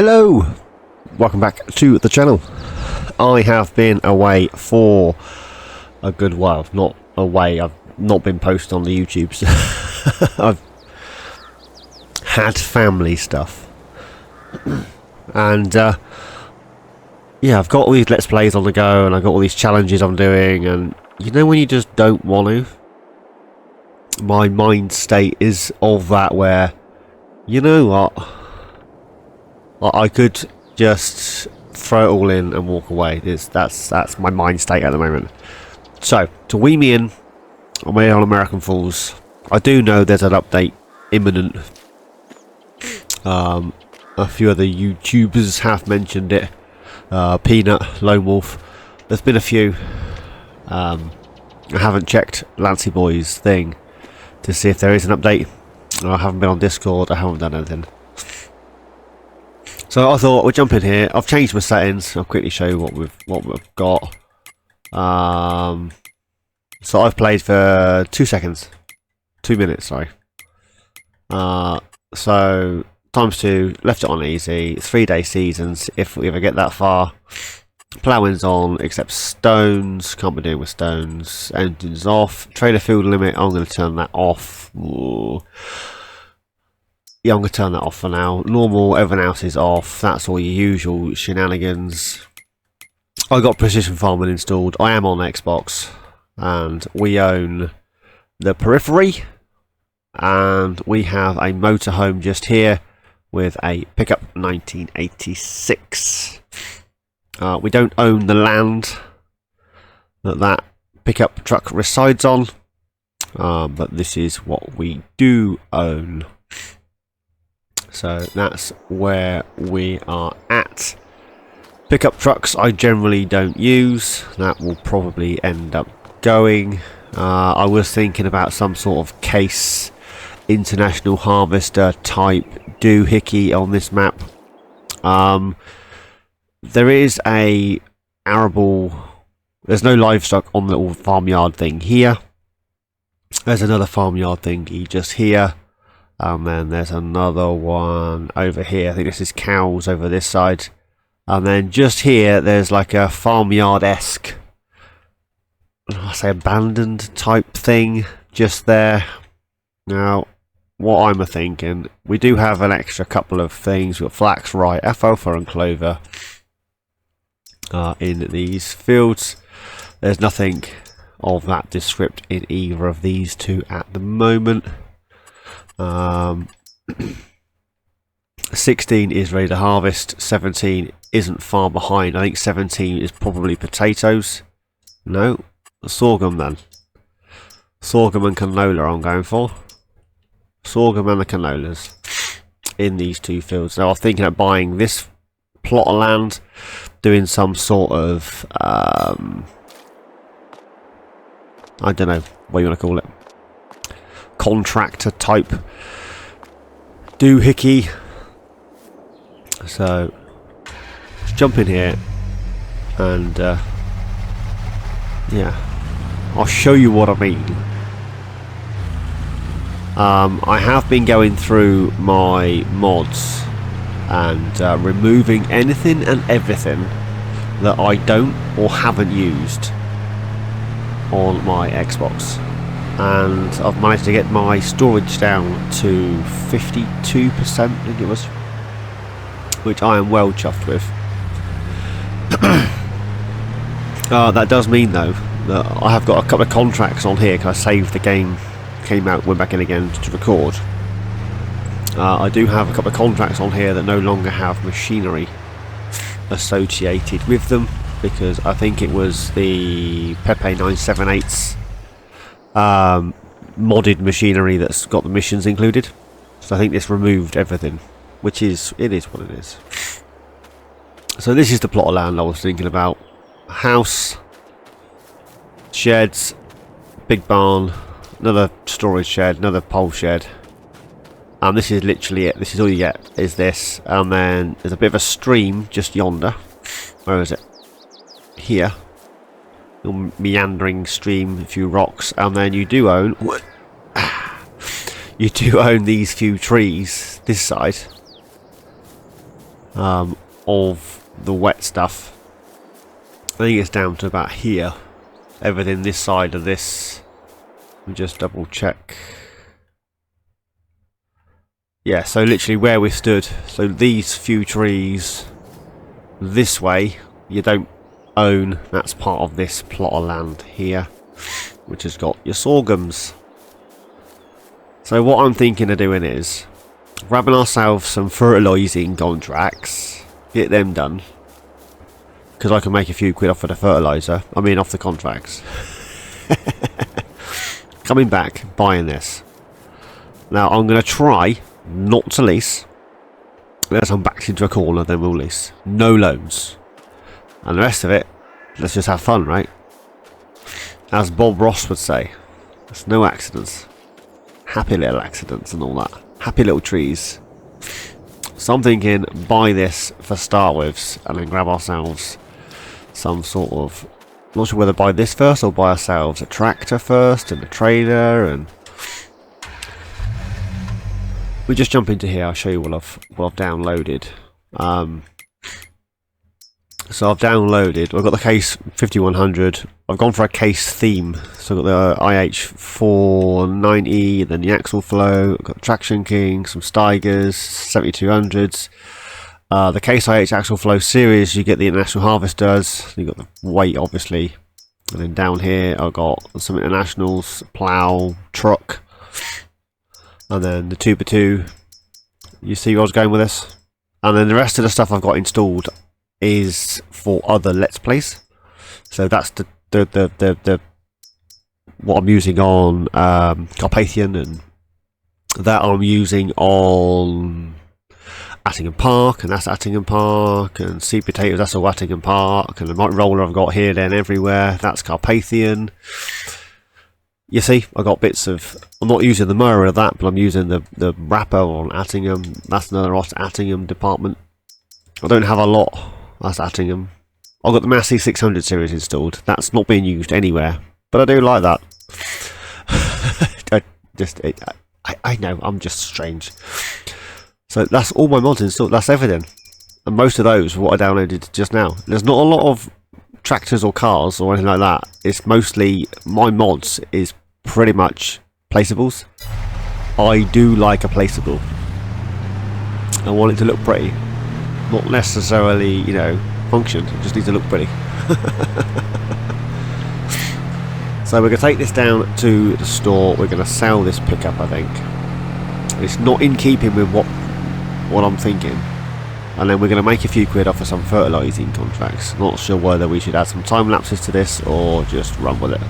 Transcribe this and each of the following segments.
Hello, welcome back to the channel. I have been away for a good while. Not away, I've not been posting on the YouTubes. I've had family stuff. And yeah, I've got all these Let's Plays on the go, and I've got all these challenges I'm doing, and you know when you just don't want to? My mind state is of that where, you know what? I could just throw it all in and walk away. That's my mind state at the moment. So, to wee me in, I'm here on American Falls. I do know there's an update imminent. A few other YouTubers have mentioned it. Peanut, Lone Wolf. There's been a few. I haven't checked LANCYBOI's thing to see if there is an update. I haven't been on Discord. I haven't done anything. So I thought we'll jump in here. I've changed my settings. I'll quickly show you what we've got. So I've played for 2 seconds, 2 minutes. Sorry. So ×2, left it on easy. 3-day seasons. If we ever get that far, ploughing's on, except stones. Can't be doing with stones. Engines off. Trader field limit. I'm going to turn that off. Ooh. Yeah, I'm going to turn that off for now. Normal, everything else is off. That's all your usual shenanigans. I got precision farming installed. I am on Xbox, and we own the periphery, and we have a motorhome just here with a pickup 1986. We don't own the land that pickup truck resides on, but this is what we do own. So that's where we are at. Pickup trucks I generally don't use. That will probably end up going. I was thinking about some sort of case international harvester type doohickey on this map. There is a arable. There's no livestock on the little farmyard thing here. There's another farmyard thingy just here. And then there's another one over here. I think this is cows over this side. And then just here, there's like a farmyard-esque, I say abandoned type thing just there. Now, what I'm thinking, we do have an extra couple of things. We've got flax, rye, alfalfa and clover in these fields. There's nothing of that descript in either of these two at the moment. 16 is ready to harvest. 17 isn't far behind. I think 17 is probably potatoes. No, sorghum then. Sorghum and canola I'm going for. Sorghum and the canolas in these two fields. Now I was thinking of buying this plot of land, doing some sort of I don't know what you want to call it, contractor type doohickey. So let's jump in here and yeah, I'll show you what I mean. I have been going through my mods and removing anything and everything that I don't or haven't used on my Xbox, and I've managed to get my storage down to 52%, I think it was, which I am well chuffed with. That does mean though that I have got a couple of contracts on here because I saved the game, came out, went back in again to record. I do have a couple of contracts on here that no longer have machinery associated with them, because I think it was the Pepe 978's modded machinery that's got the missions included. So I think this removed everything, which is, it is what it is. So this is the plot of land I was thinking about. House, sheds, big barn, another storage shed, another pole shed. And this is literally it. This is all you get, is this. And then there's a bit of a stream just yonder. Where is it? Here. Little meandering stream, a few rocks. And then you do own... you do own these few trees this side. of the wet stuff. I think it's down to about here. Everything this side of this. Let me just double check. Yeah, so literally where we stood. So these few trees this way, you don't own. That's part of this plot of land here, which has got your sorghums. So what I'm thinking of doing is grabbing ourselves some fertilising contracts, get them done, because I can make a few quid off of the fertiliser, I mean off the contracts. Coming back, buying this. Now I'm going to try not to lease, unless I'm backed into a corner, then we'll lease. No loans. And the rest of it, let's just have fun, right? As Bob Ross would say, there's no accidents. Happy little accidents and all that. Happy little trees. So I'm thinking buy this for start with and then grab ourselves some sort of, not sure whether buy this first or buy ourselves a tractor first and a trailer, and we just jump into here. I'll show you what I've downloaded. So I've downloaded, I've got the case 5100, I've gone for a case theme, so I've got the IH490, then the Axle Flow, I've got the Traction King, some Steigers, 7200s, the case IH Axle Flow series, you get the International Harvesters, you've got the weight obviously, and then down here I've got some Internationals, plough, truck, and then the 2x2, you see where I was going with this, and then the rest of the stuff I've got installed is for other Let's Plays. So that's the what I'm using on Carpathian, and that I'm using on Attingham Park, and that's Attingham Park, and Seed Potatoes, that's all Attingham Park, and the Mite Roller I've got here, there and everywhere, that's Carpathian. You see, I got bits of, I'm not using the mower of that, but I'm using the wrapper on Attingham, that's another Attingham department. I don't have a lot. That's Attingham. I've got the Massey 600 series installed. That's not being used anywhere, but I do like that. I know, I'm just strange. So that's all my mods installed. That's everything, and most of those are what I downloaded just now. There's not a lot of tractors or cars or anything like that. It's mostly my mods is pretty much placeables. I do like a placeable. I want it to look pretty. Not necessarily, you know, function, it just needs to look pretty. So we're going to take this down to the store, we're going to sell this pickup, I think. It's not in keeping with what I'm thinking. And then we're going to make a few quid off of some fertilising contracts. Not sure whether we should add some time lapses to this or just run with it.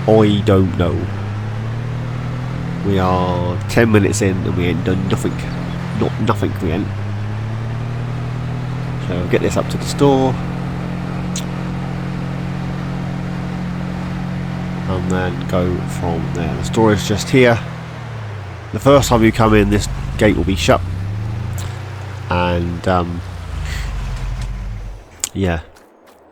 I don't know. We are 10 minutes in and we ain't done nothing. Not nothing we ain't. So we'll get this up to the store. And then go from there. The store is just here. The first time you come in, this gate will be shut. And yeah.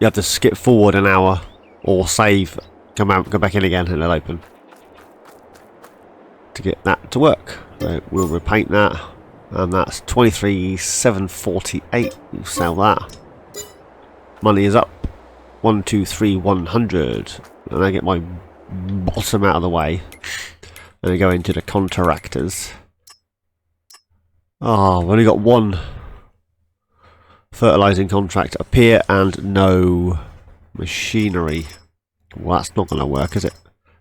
You have to skip forward an hour or save, come out, go back in again and it'll open. To get that to work. So we'll repaint that, and that's 23,748. We'll sell that. Money is up 100, and I get my bottom out of the way, and I go into the contractors. Oh, I've only got one fertilising contract up here and no machinery. Well, that's not going to work, is it?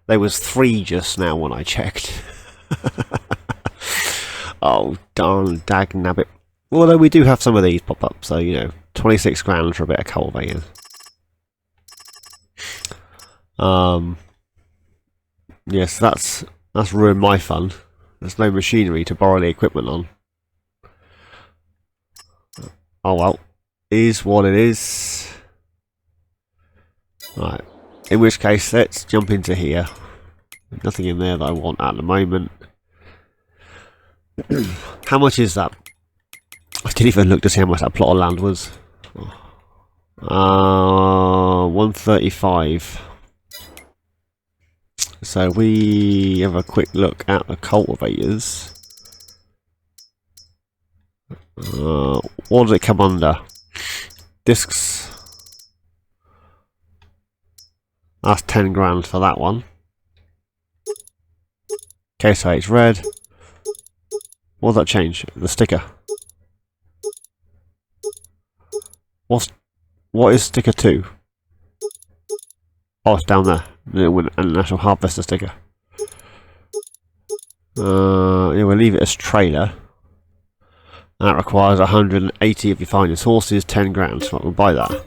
There was 3 just now when I checked. Oh darn dag nabbit. Although we do have some of these pop up, so you know, 26 grand for a bit of cultivating. Yes, that's ruined my fun. There's no machinery to borrow the equipment on. Oh well, is what it is. Right, in which case let's jump into here. Nothing in there that I want at the moment. How much is that? I didn't even look to see how much that plot of land was. 135. So we have a quick look at the cultivators. What does it come under? Discs. That's 10 grand for that one. Case height red. What does that change? The sticker. What is sticker 2? Oh, it's down there. A National Harvester sticker. Yeah, we'll leave it as trailer. That requires 180 if you find your sources, 10 grand. So we'll buy that.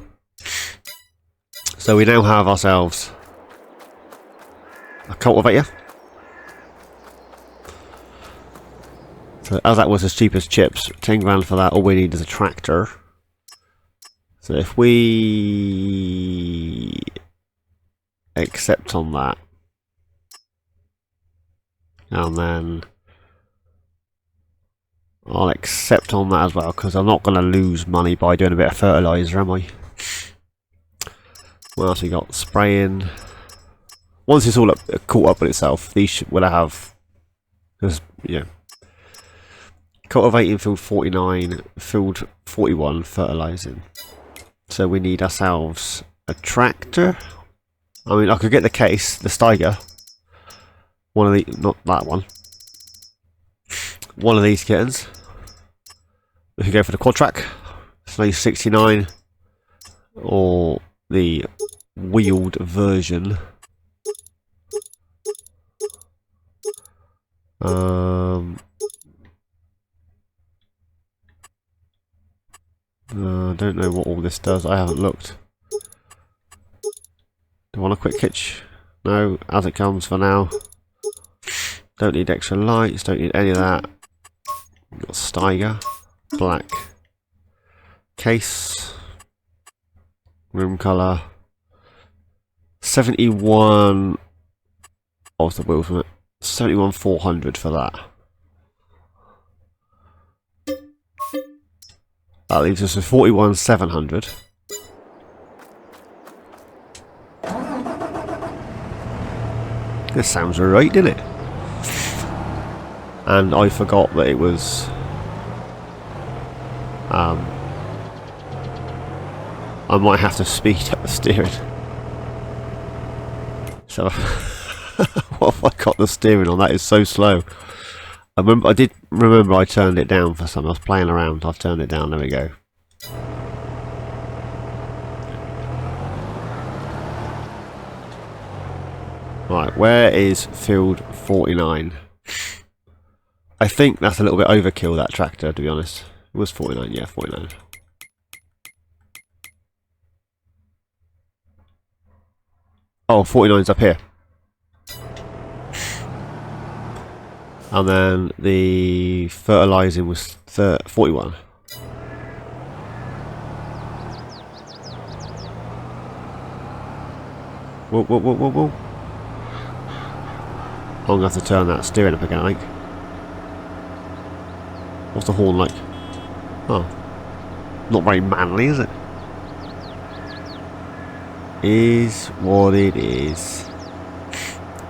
So we now have ourselves a cultivator. So as that was as cheap as chips, 10 grand for that. All we need is a tractor. So if we accept on that, and then I'll accept on that as well, because I'm not going to lose money by doing a bit of fertiliser, am I? What else we got? Spraying. Once it's all caught up with itself, these will have, because, yeah, cultivating field 49, field 41 fertilising. So we need ourselves a tractor. I mean, I could get the case, the Steiger. One of the, not that one. One of these kittens. We could go for the quad track, Slave 69, or the wheeled version. I don't know what all this does. I haven't looked. Do I want a quick hitch? No, as it comes for now. Don't need extra lights, don't need any of that. We've got Steiger, black case, room colour, 71. Oh, what's the wheels from it? 71,400 for that. That leaves us with 41,700. This sounds alright, doesn't it? And I forgot that it was I might have to speed up the steering. So what have I got the steering on? That is so slow. I did remember I turned it down for some. I was playing around. I've turned it down. There we go. Right, where is field 49? I think that's a little bit overkill, that tractor, to be honest. It was 49, yeah, 49. Oh, 49's up here. And then the fertilising was 41. Whoa, whoa, whoa, whoa, whoa. I'm going to have to turn that steering up again, I think. What's the horn like? Oh. Not very manly, is it? Is what it is.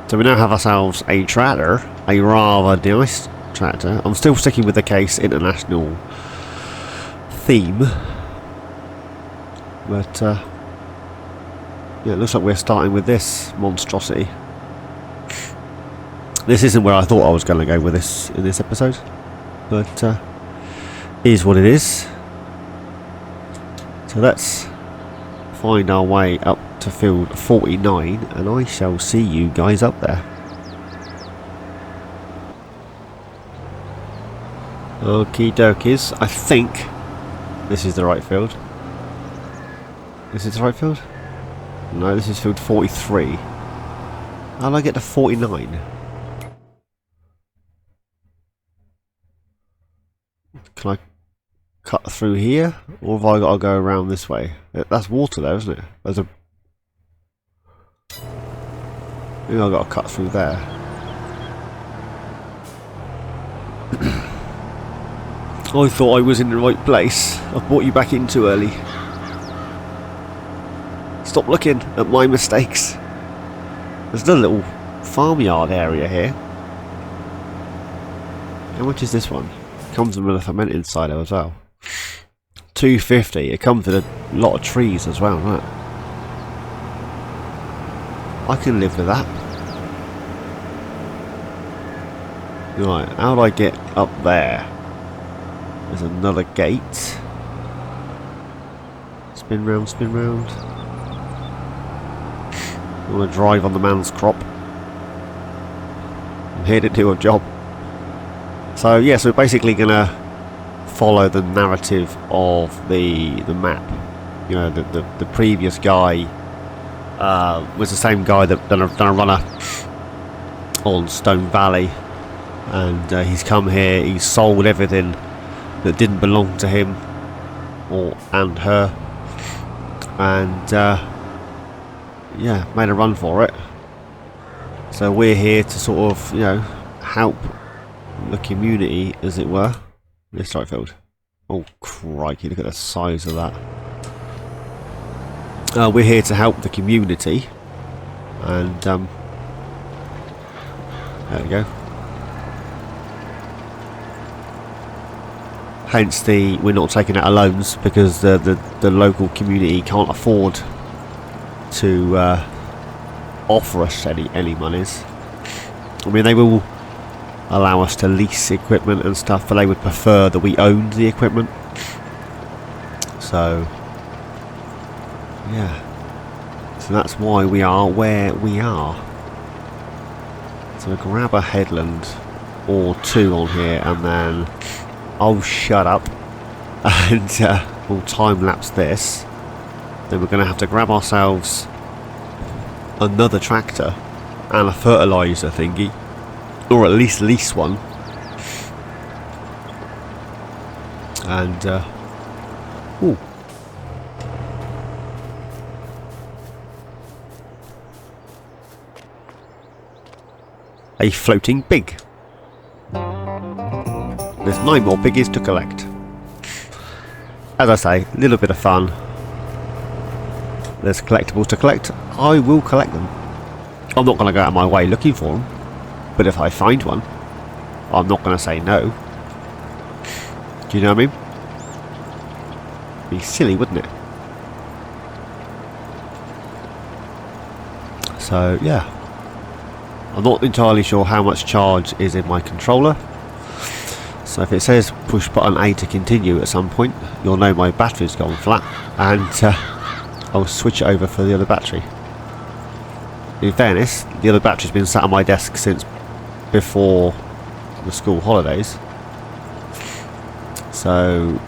So we now have ourselves a tractor. A rather nice tractor. I'm still sticking with the case international theme. But, yeah, it looks like we're starting with this monstrosity. This isn't where I thought I was going to go with this in this episode. But, is what it is. So let's find our way up to field 49, and I shall see you guys up there. Okie dokies. I think this is the right field. Is it the right field? No, this is field 43. How do I get to 49? Can I cut through here? Or have I got to go around this way? That's water there, isn't it? There's a... Maybe I've got to cut through there. I thought I was in the right place. I've brought you back in too early. Stop looking at my mistakes. There's a little farmyard area here. How much is this one? Comes with a fermenting silo as well. 250. It comes with a lot of trees as well, right? I can live with that. Right, how do I get up there? There's another gate. Spin round, spin round. I want to drive on the man's crop. I'm here to do a job. So yeah, so we're basically gonna follow the narrative of the map. You know, the previous guy was the same guy that done a runner on Stone Valley, and he's come here. He's sold everything that didn't belong to him and her, and yeah, made a run for it. So we're here to sort of, you know, help the community, as it were. This right field. Oh crikey, look at the size of that. We're here to help the community, and there we go. Hence we're not taking out loans, because the local community can't afford to offer us any monies. I mean, they will allow us to lease equipment and stuff, but they would prefer that we owned the equipment. So yeah, so that's why we are where we are. So we'll grab a headland or two on here, and then oh, shut up, and we'll time lapse this. Then we're going to have to grab ourselves another tractor and a fertilizer thingy, or at least lease one, and ooh, a floating pig. There's 9 more piggies to collect. As I say, a little bit of fun. There's collectibles to collect. I will collect them. I'm not going to go out of my way looking for them, but if I find one, I'm not going to say no. Do you know what I mean? Be silly, wouldn't it? So yeah, I'm not entirely sure how much charge is in my controller. So if it says push button A to continue at some point, you'll know my battery's gone flat, and I'll switch it over for the other battery. In fairness, the other battery's been sat on my desk since before the school holidays, so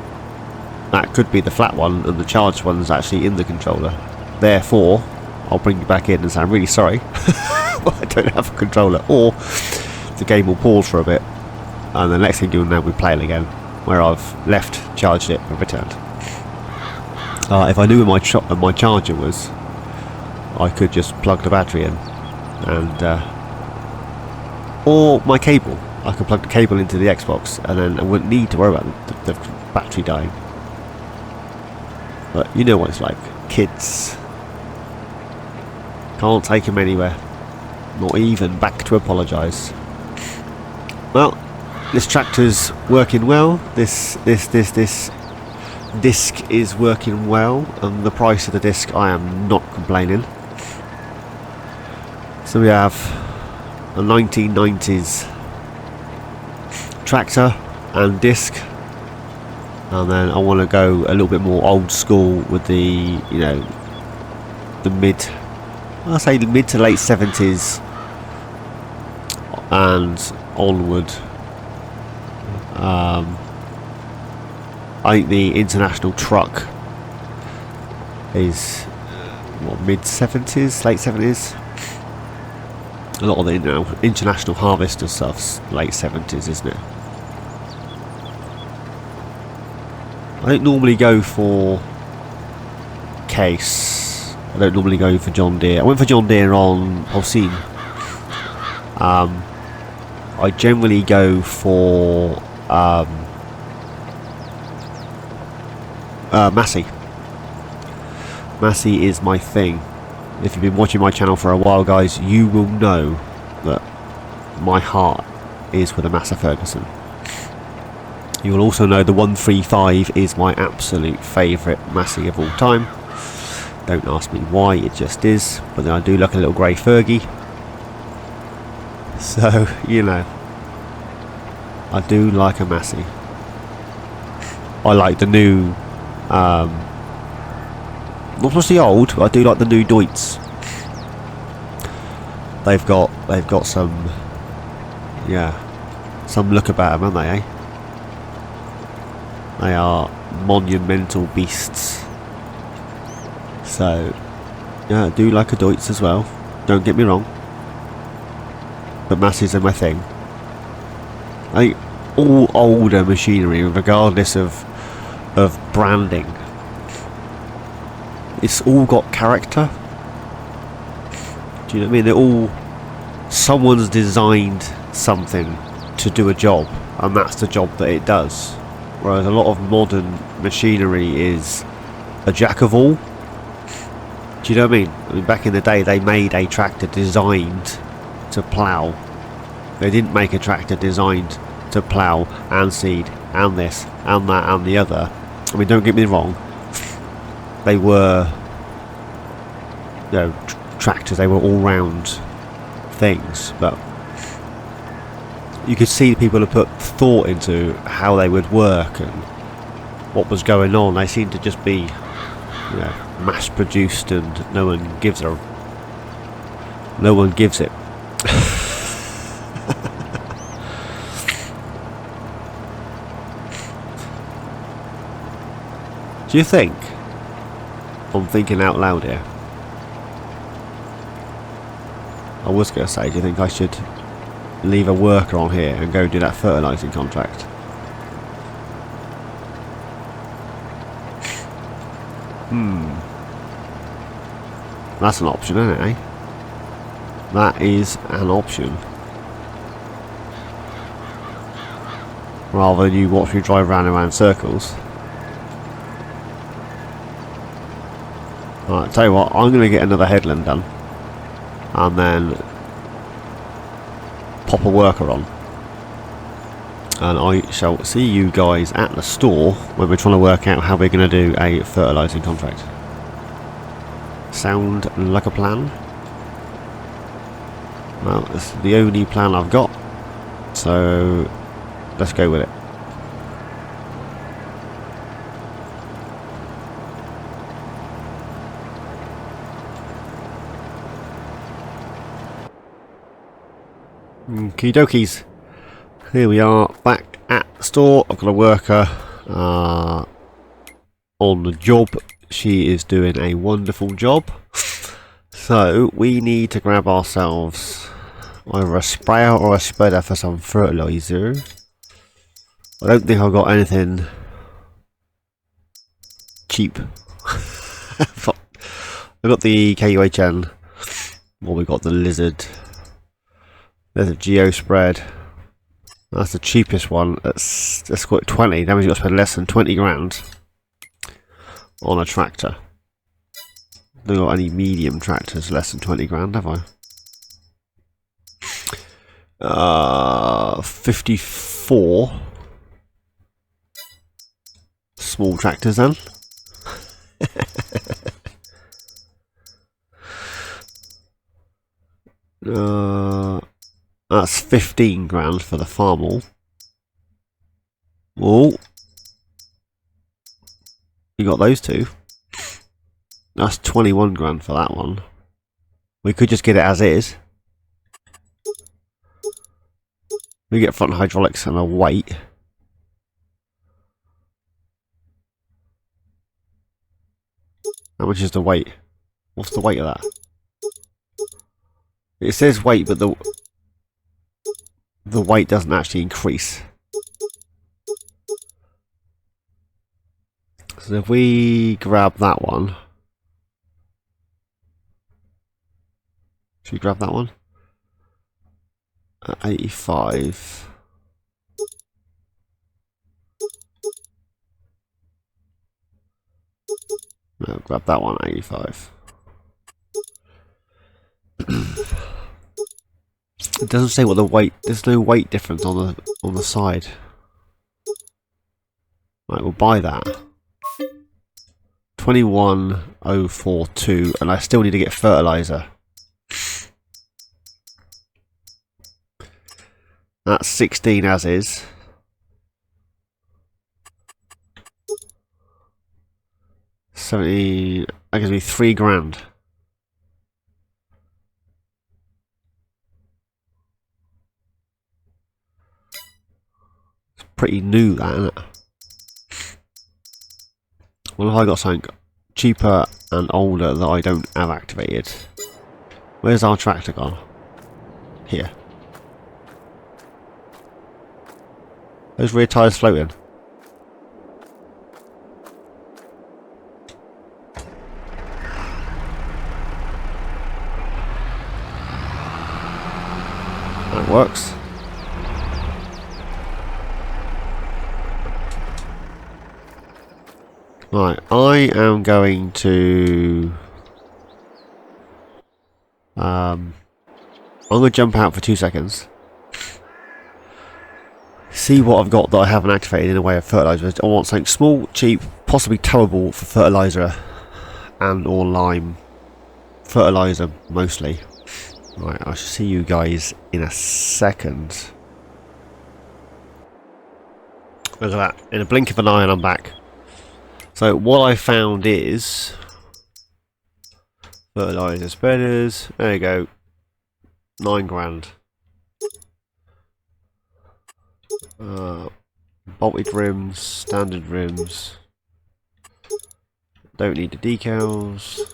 that could be the flat one, and the charged one's actually in the controller. Therefore, I'll bring you back in and say I'm really sorry, but I don't have a controller, or the game will pause for a bit, and the next thing you'll know, we're playing again, where I've left, charged it, and returned. If I knew where my charger was, I could just plug the battery in, and or my cable. I could plug the cable into the Xbox, and then I wouldn't need to worry about the battery dying. But you know what it's like, kids. Can't take them anywhere, not even back to apologise. Well, this tractor's working well. This disc is working well, and the price of the disc, I am not complaining. So we have a 1990s tractor and disc, and then I want to go a little bit more old school with the, you know, the mid to late 70s and onward. I think the international truck is what, mid 70s, late 70s. A lot of the, you know, international harvester stuff's late 70s, isn't it? I don't normally go for Case. I don't normally go for John Deere. I went for John Deere on Holcim. I generally go for Massey. Massey is my thing. If you've been watching my channel for a while, guys, you will know that my heart is with a Massey Ferguson. You will also know the 135 is my absolute favourite Massey of all time. Don't ask me why, it just is. But then I do like a little grey Fergie. So, you know, I do like a Massey. I like the new, not just the old, but I do like the new Deutz. They've got some, yeah, some look about them, haven't they, eh? They are monumental beasts. So, yeah, I do like a Deutz as well. Don't get me wrong. But Masseys are my thing. I think all older machinery, regardless of branding, it's all got character. Do you know what I mean? They're all, someone's designed something to do a job, and that's the job that it does. Whereas a lot of modern machinery is a jack of all. Do you know what I mean? I mean, back in the day they made a tractor designed to plough. They didn't make a tractor designed to plough and seed and this and that and the other. I mean, don't get me wrong, they were, you know, tractors, they were all round things, but you could see people had put thought into how they would work and what was going on. They seemed to just be, you know, mass produced, and no one gives it. Do you think, I'm thinking out loud here, I was going to say, do you think I should leave a worker on here and go do that fertilising contract? That's an option, isn't it, eh? That is an option. Rather than you watch me drive round and round circles. Alright, tell you what, I'm going to get another headland done. And then pop a worker on. And I shall see you guys at the store when we're trying to work out how we're going to do a fertilising contract. Sound like a plan? Well, it's the only plan I've got, so let's go with it. Okie dokies. Here we are back at the store. I've got a worker on the job. She is doing a wonderful job. So we need to grab ourselves either a sprayer or a spreader for some fertilizer. I don't think I've got anything cheap. I've got the KUHN. Well, we've got the Lizard. There's a Geo spread. That's the cheapest one. That's got 20. That means you've got to spend less than 20 grand on a tractor. Don't got any medium tractors less than 20 grand, have I? 54 small tractors then. That's 15 grand for the Farmall. Oh, you got those two. That's 21 grand for that one. We could just get it as is. We get front hydraulics and a weight. How much is the weight? What's the weight of that? It says weight, but the weight doesn't actually increase. So if we grab that one, should we grab that one? At 85. No, grab that one at 85. It doesn't say what the weight. There's no weight difference on the side. Right, we'll buy that. 21,042, and I still need to get fertilizer. That's 16 as is. That gives me 3 grand. It's pretty new, that, isn't it? Well, have I got something cheaper and older that I don't have activated? Where's our tractor gone? Here. Those rear tyres floating. That works. Right, I am going to I'm going to jump out for 2 seconds. See what I've got that I haven't activated in the way of fertiliser. I want something small, cheap, possibly towable for fertiliser and or lime. Fertiliser mostly. Right, I shall see you guys in a second. Look at that. In a blink of an eye and I'm back. So what I found is fertiliser spreaders. There you go. 9 grand. Bolted rims, standard rims. Don't need the decals.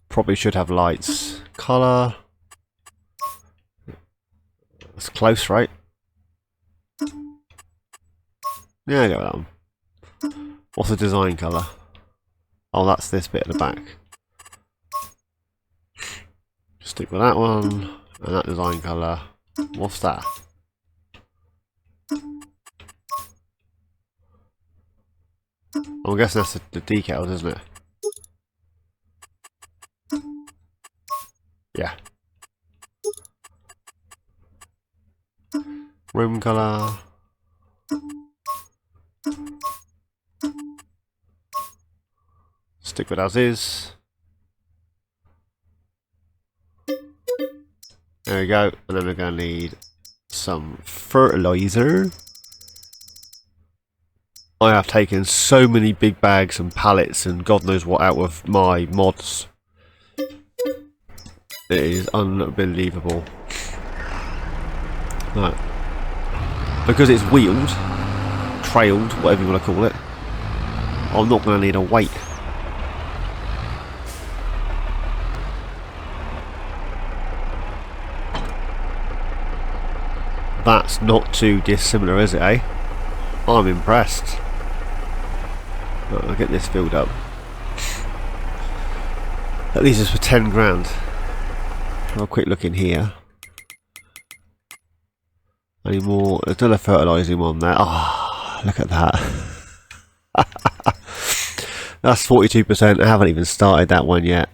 Probably should have lights. Colour. That's close, right? Yeah, I got that one. What's the design colour? Oh, that's this bit at the back. Stick with that one. And that design colour. What's that? I'm guessing that's the decals, isn't it? Yeah. Rim colour. Stick with as is. There we go. And then we're going to need some fertilizer. I have taken so many big bags and pallets and God knows what out of my mods. It is unbelievable. Right. Because it's wheeled, trailed, whatever you want to call it, I'm not going to need a weight. That's not too dissimilar, is it, eh? I'm impressed. Right, I'll get this filled up. At least it's for 10 grand. Have a quick look in here. Any more? There's another fertilising one there. Ah, oh, look at that. That's 42%. I haven't even started that one yet.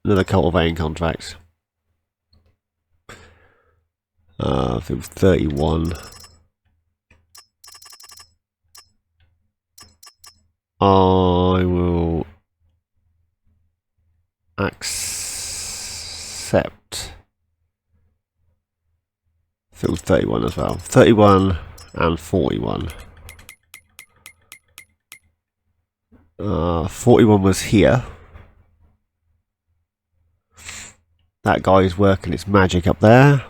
Another cultivating contract. I think it was 31. I will accept. I think it was 31 as well. 31 and 41. 41 was here. That guy's working its magic up there.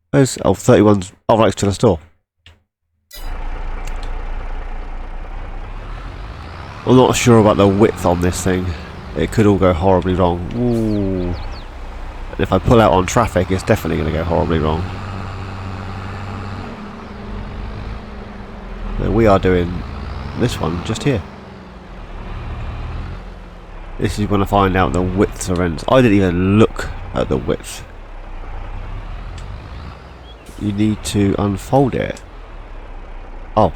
Where's 31's right to the store. I'm not sure about the width on this thing. It could all go horribly wrong. Ooh. And if I pull out on traffic, it's definitely going to go horribly wrong. Now we are doing this one just here. This is when I find out the widths are ends. I didn't even look at the width. You need to unfold it. Oh.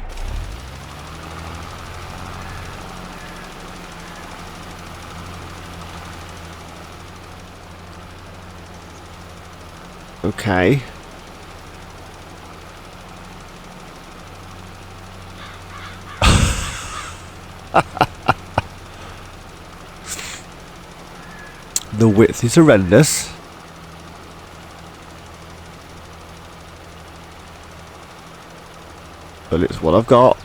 Okay. The width is horrendous. But it's what I've got.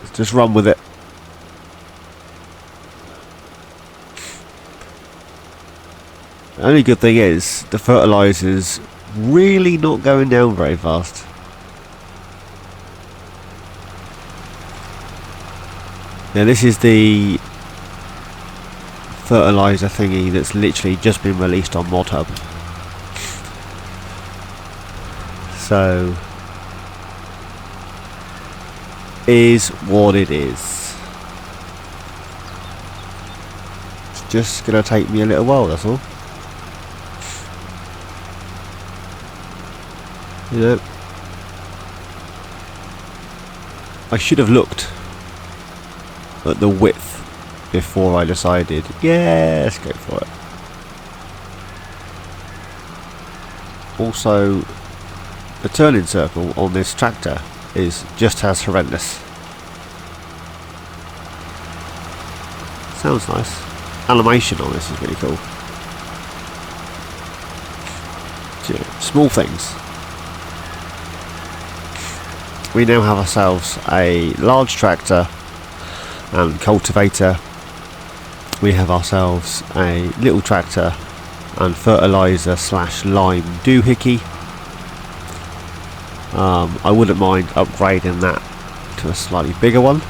Let's just run with it. The only good thing is the fertilizer's really not going down very fast. Now this is the fertilizer thingy that's literally just been released on ModHub. So is what it is. It's just gonna take me a little while, that's all. You know, I should have looked at the width before I decided, yeah, let's go for it. Also, the turning circle on this tractor is just as horrendous. Sounds nice. Animation on this is really cool. Small things. We now have ourselves a large tractor and cultivator. We have ourselves a little tractor and fertilizer / lime doohickey. I wouldn't mind upgrading that to a slightly bigger one.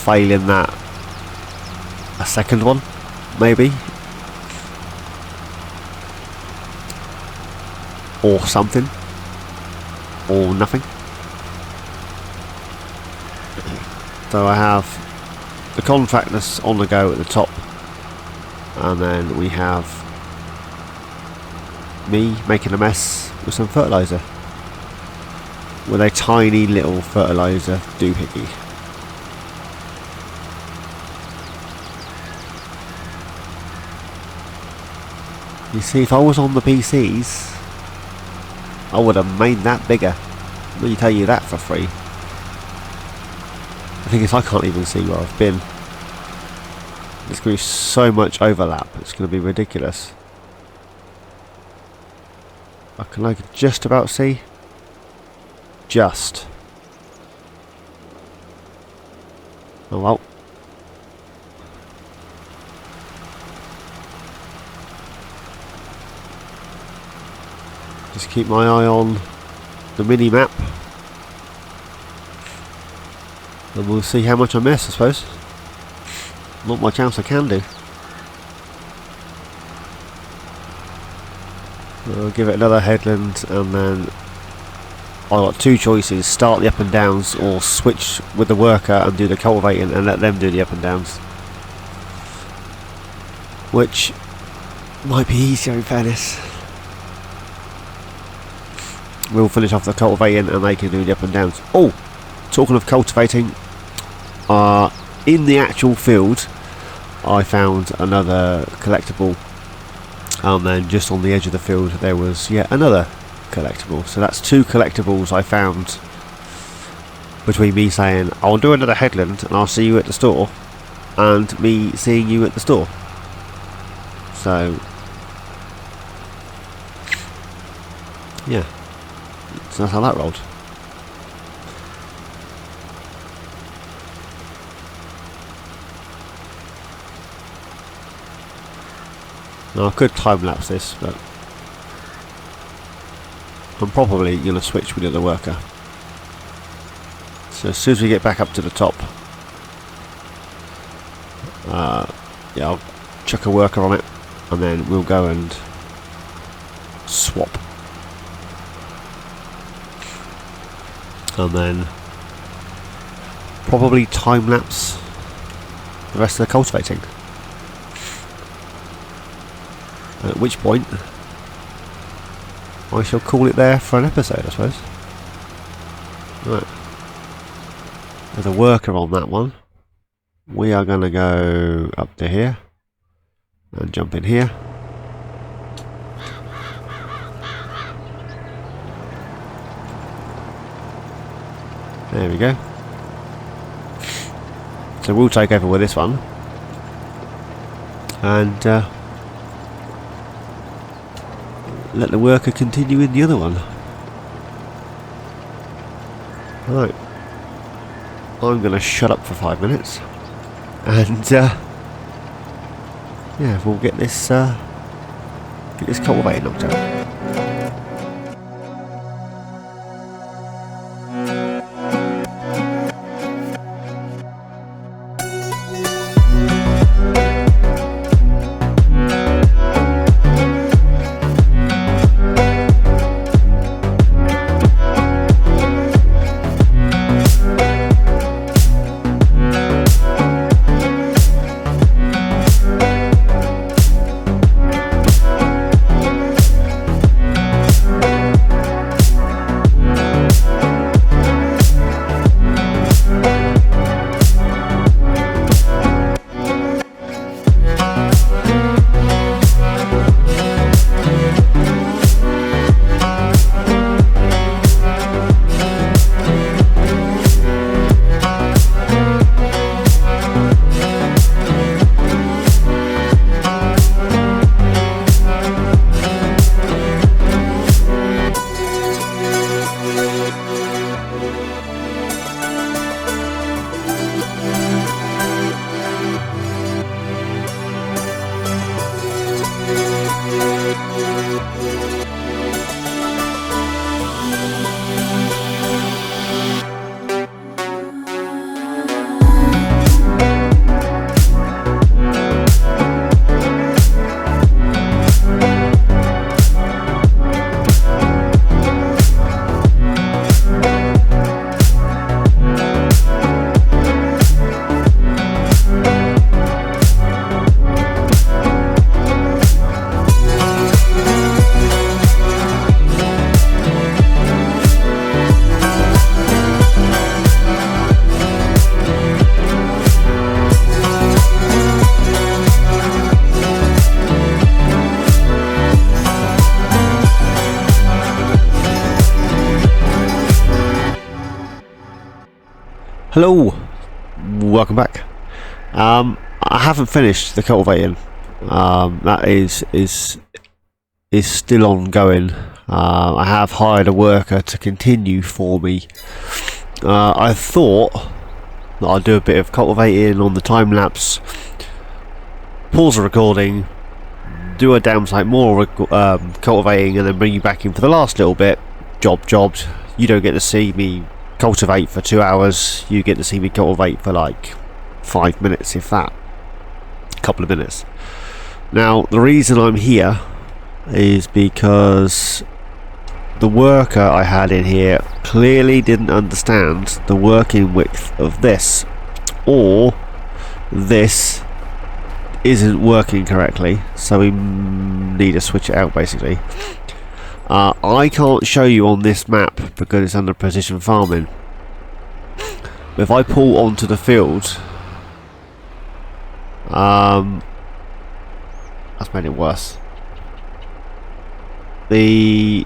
Failing that, a second one, maybe. Or something. Or nothing. So I have the contract that's on the go at the top, and then we have me making a mess with some fertilizer with a tiny little fertilizer doohickey. You see, if I was on the PCs, I would have made that bigger. Let me tell you that for free. The thing is, I can't even see where I've been. There's going to be so much overlap, it's going to be ridiculous. I can like just about see. Just. Oh well. Just keep my eye on the mini map. And we'll see how much I miss, I suppose. Not much else I can do. I'll give it another headland, and then I've got two choices: start the up and downs, or switch with the worker and do the cultivating and let them do the up and downs. Which might be easier, in fairness. We'll finish off the cultivating and they can do the up and downs. Oh, talking of cultivating, in the actual field I found another collectible, and then just on the edge of the field there was yet another collectible. So that's two collectibles I found between me saying I'll do another headland and I'll see you at the store, and me seeing you at the store. So yeah, so that's how that rolled. Now I could time lapse this, but I'm probably going to switch with the other worker. So as soon as we get back up to the top, yeah, I'll chuck a worker on it, and then we'll go and swap. And then probably time lapse the rest of the cultivating. At which point I shall call it there for an episode, I suppose. Right. There's a worker on that one. We are going to go up to here and jump in here. There we go. So we'll take over with this one. And let the worker continue in the other one. Right. I'm going to shut up for 5 minutes. And yeah, we'll get this cultivator knocked out. Hello, welcome back. I haven't finished the cultivating. That is still ongoing. I have hired a worker to continue for me. I thought that I'd do a bit of cultivating on the time lapse, pause the recording, do a damn sight more cultivating, and then bring you back in for the last little bit. Jobbed. You don't get to see me cultivate for 2 hours, you get to see me cultivate for like 5 minutes, if that. A couple of minutes. Now, the reason I'm here is because the worker I had in here clearly didn't understand the working width of this, or this isn't working correctly, so we need to switch it out basically. I can't show you on this map because it's under precision farming. If I pull onto the field, that's made it worse. The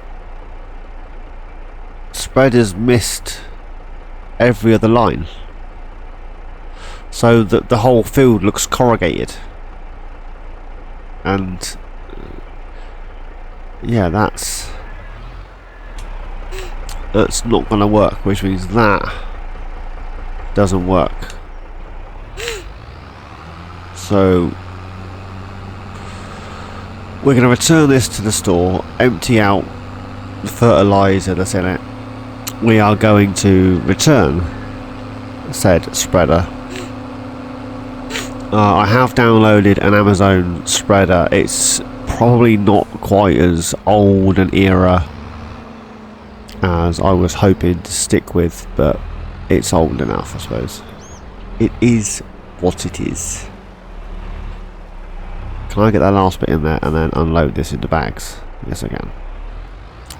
spreader's missed every other line, so that the whole field looks corrugated, and yeah, that's not going to work, which means that doesn't work. So we're going to return this to the store, empty out the fertilizer that's in it. We are going to return said spreader. I have downloaded an Amazon spreader. It's probably not quite as old an era as I was hoping to stick with, but it's old enough, I suppose. It is what it is. Can I get that last bit in there and then unload this into bags? Yes, I can.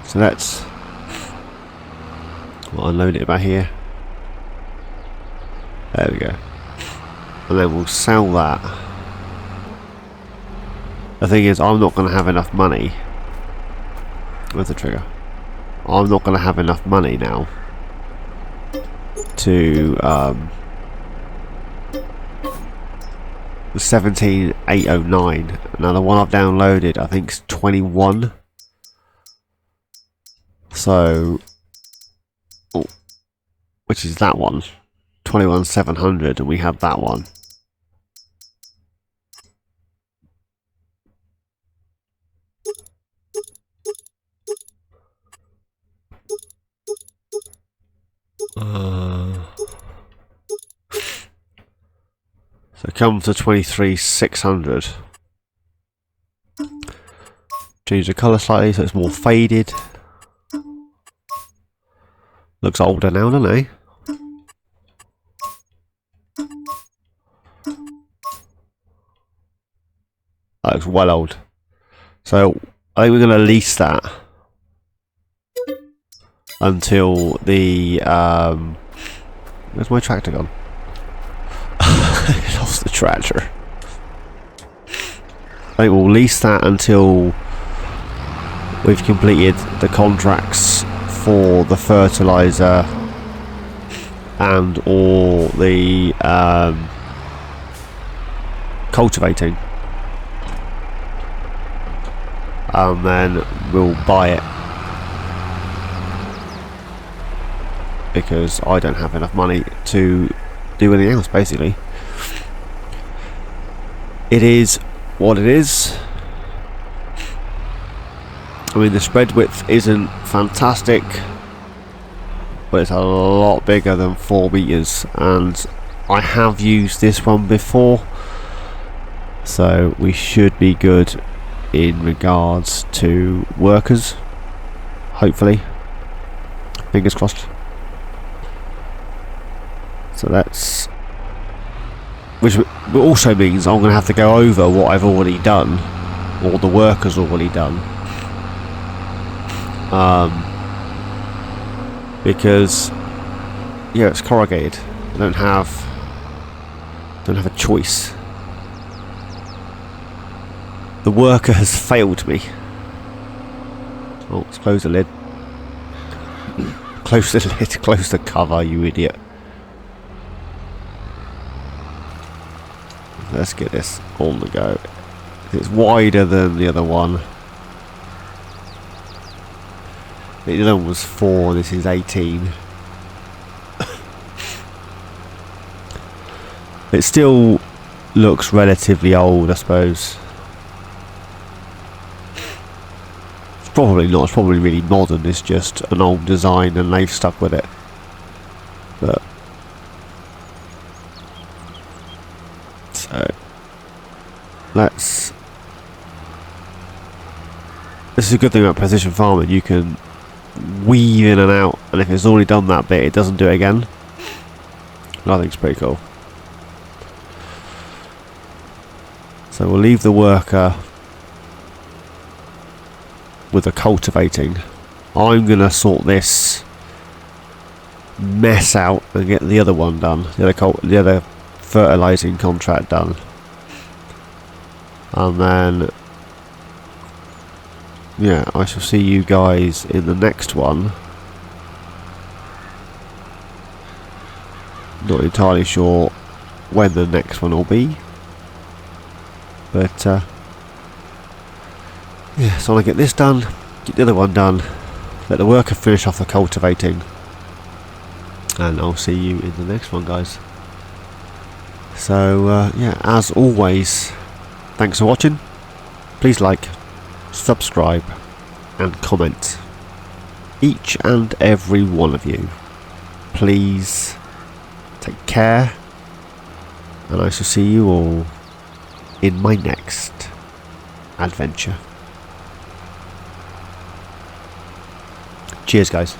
So let's unload it about here. There we go. And then we'll sell that. The thing is, I'm not going to have enough money. Where's the trigger? I'm not going to have enough money now to 17809. Now the one I've downloaded I think is 21. So, oh, which is that one, 21700, and we have that one. So come to 23600. Change the colour slightly so it's more faded. Looks older now, doesn't it? That looks well old. So I think we're going to lease that until the where's my tractor gone? I lost the tractor. I think we'll lease that until we've completed the contracts for the fertilizer and all the cultivating, and then we'll buy it, because I don't have enough money to do anything else. Basically, it is what it is. I mean, the spread width isn't fantastic, but it's a lot bigger than 4 meters, and I have used this one before, so we should be good in regards to workers, hopefully, fingers crossed. So that's, which also means I'm going to have to go over what I've already done, or the workers already done, because yeah, it's corrugated. I don't have a choice. The worker has failed me. Oh, let's close the lid. Close the lid. Close the cover, you idiot. Let's get this on the go. It's wider than the other one. The other one was 4, this is 18. It still looks relatively old, I suppose. It's probably not, it's probably really modern, it's just an old design and they've stuck with it. But so let's, this is a good thing about precision farming, you can weave in and out, and if it's already done that bit it doesn't do it again. I think it's pretty cool. So we'll leave the worker with the cultivating. I'm gonna sort this mess out and get the other one done, the other fertilizing contract done, and then yeah, I shall see you guys in the next one. Not entirely sure when the next one will be, but yeah, so I want to get this done, get the other one done, let the worker finish off the cultivating, and I'll see you in the next one, guys. So yeah, as always, thanks for watching. Please like, subscribe and comment, each and every one of you. Please take care, and I shall see you all in my next adventure. Cheers, guys.